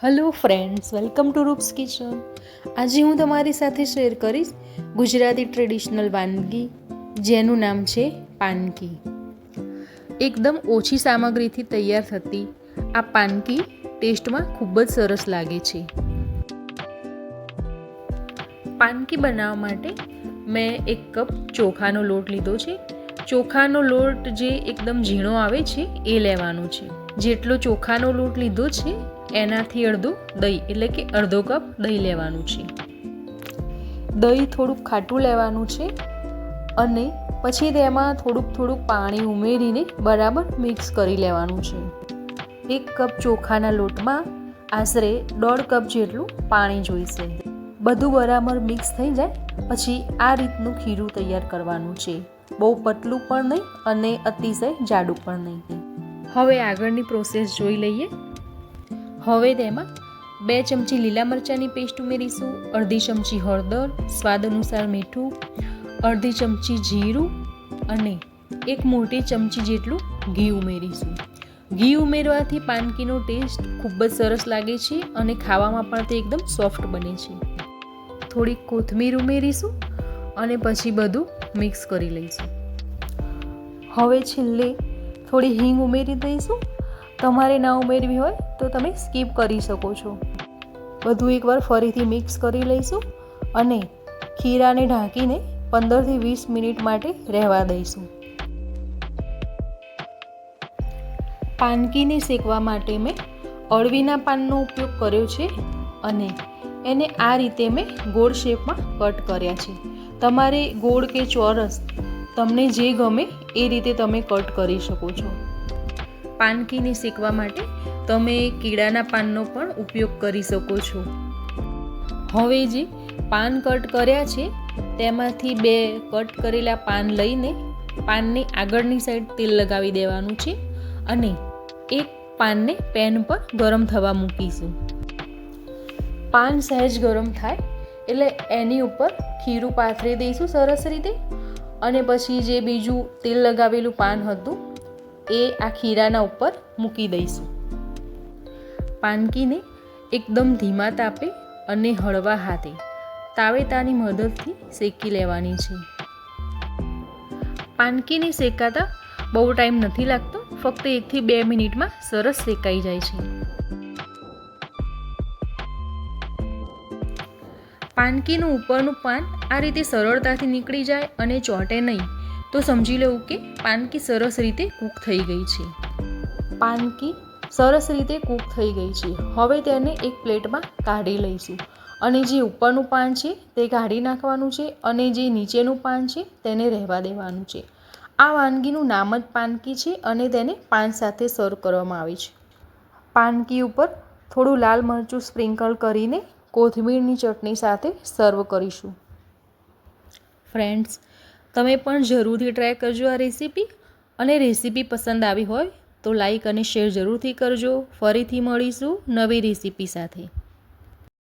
Hello friends, welcome to roofs kitchen. આજે હું તમારી સાથે શેર કરીશ ગુજરાતી ટ્રેડિશનલ વાનગી જેનું નામ છે પાનકી. એકદમ ઓછી સામગ્રીથી તૈયાર થતી આ પાનકી ટેસ્ટમાં ખૂબ જ સરસ લાગે છે. પાનકી બનાવવા માટે મેં 1 કપ ચોખાનો લોટ લીધો છે. ચોખાનો લોટ જે એકદમ ઝીણો આવે છે એ લેવાનો છે. જેટલો ચોખાનો લોટ લીધો છે એનાથી અડધું દહીં એટલે કે અડધો કપ દહીં લેવાનું છે. દહીં થોડુંક ખાટું લેવાનું છે અને પછી તેમાં થોડુંક પાણી ઉમેરીને બરાબર મિક્સ કરી લેવાનું છે. 1 કપ ચોખાના લોટમાં આશરે 1.5 કપ જેટલું પાણી જોઈશે. બધું બરાબર મિક્સ થઈ જાય પછી આ રીતનું ખીરું તૈયાર કરવાનું છે. બહુ પતલું પણ નહીં અને અતિશય જાડું પણ નહીં. હવે આગળની પ્રોસેસ જોઈ લઈએ. હવે તેમાં 2 ચમચી લીલા મરચાંની પેસ્ટ ઉમેરીશું, અડધી ચમચી હળદર, સ્વાદ અનુસાર મીઠું, અડધી ચમચી જીરું અને 1 મોટી ચમચી જેટલું ઘી ઉમેરીશું. ઘી ઉમેરવાથી પાનકીનો ટેસ્ટ ખૂબ જ સરસ લાગે છે અને ખાવામાં પણ તે એકદમ સોફ્ટ બને છે. થોડીક કોથમીર ઉમેરીશું અને પછી બધું મિક્સ કરી લઈશું. હવે છેલ્લે થોડી હિંગ ઉમેરી દઈશું. તમારે ના ઉમેરવી હોય તો તમે સ્કીપ કરી શકો છો. બધું એકવાર ફરીથી મિક્સ કરી લઈશું અને ખીરાને ઢાંકીને 15 થી 20 મિનિટ માટે રહેવા દઈશું. પાનકીને શેકવા માટે મેં અળવીના પાનનો ઉપયોગ કર્યો છે અને એને આ રીતે મેં ગોળ શેપમાં કટ કર્યા છે. તમારે ગોળ કે ચોરસ તમને જે ગમે એ રીતે તમે કટ કરી શકો છો. પાનકીને શેકવા માટે તમે કેળાના પાનનો પણ ઉપયોગ કરી શકો છો. હવે જે પાન કટ કર્યા છે તેમાંથી 2 કટ કરેલા પાન લઈને પાનની આગળની સાઈડ તેલ લગાવી દેવાનું છે અને એક પાનને પેન પર ગરમ થવા મૂકીશું. પાન સહેજ ગરમ થાય એટલે એની ઉપર ખીરું પાથરી દઈશું સરસ રીતે અને પછી જે બીજું તેલ લગાવેલું પાન હતું એ આ ખીરાના ઉપર મૂકી દઈશું. પાનકીને એકદમ ધીમા તાપે અને હળવા હાથે તાવેતાની મદદથી શેકી લેવાની છે. પાનકીને શેકાતા બહુ ટાઈમ નથી લાગતો, ફક્ત 1 થી 2 મિનિટમાં સરસ શેકાઈ જાય છે. પાનકીનું ઉપરનું પાન આ રીતે સરળતાથી નીકળી જાય અને ચોંટે નહીં તો સમજી લેવું કે પાનકી સરસ રીતે કૂક થઈ ગઈ છે. પાનકી સરસ રીતે કૂક થઈ ગઈ છે. હવે તેને એક પ્લેટમાં કાઢી લઈશું અને જે ઉપરનું પાન છે તે કાઢી નાખવાનું છે અને જે નીચેનું પાન છે તેને રહેવા દેવાનું છે. આ વાનગીનું નામ જ પાનકી છે અને તેને પાન સાથે સર્વ કરવામાં આવે છે. પાનકી ઉપર થોડું લાલ મરચું સ્પ્રિંકલ કરીને કોથમીરની ચટણી સાથે સર્વ કરીશું. ફ્રેન્ડ્સ, તમે પણ જરૂરથી ટ્રાય કરજો આ રેસીપી અને રેસીપી પસંદ આવી હોય તો લાઈક અને શેર જરૂરથી કરજો. ફરીથી મળીશું નવી રેસીપી સાથે.